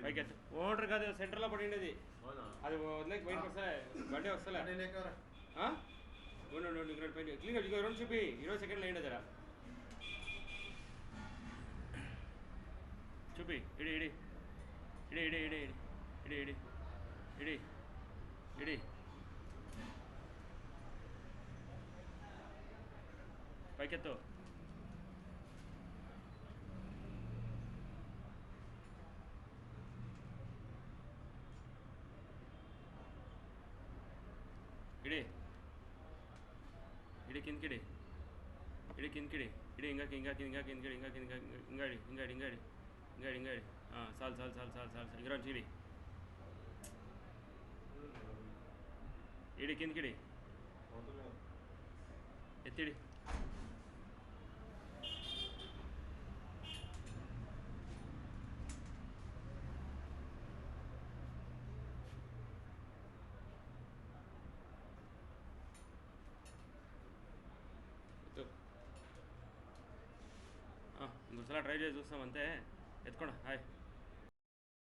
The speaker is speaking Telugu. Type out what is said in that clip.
పైకి ఎత్తు ఓనర్ కాదు సెంటర్లో పడిండేది అది వదిలేకి బయటకు వస్తలే బండి వస్తలే ఉండు ఇక్కడ పైన క్లియర్ ఇక రెండు చూపి 20 సెకండ్లు అయ్యింది జరా చూపి ఇడి ఇడి ఇడి ఇడి ఇడి ఇడి ఇడి ఇడి ఇడి పైకెత్తు ఇడి ఇడి కిందకిడి ఇడి కిందకిడి ఇడి ఇంగాడి చాలు ఇంకా చిడి ఇడి కిందకిడి ఎత్తిడి ఇంకోసారి ట్రై చేసి చూస్తాం అంతే ఎత్తుకోండి హాయ్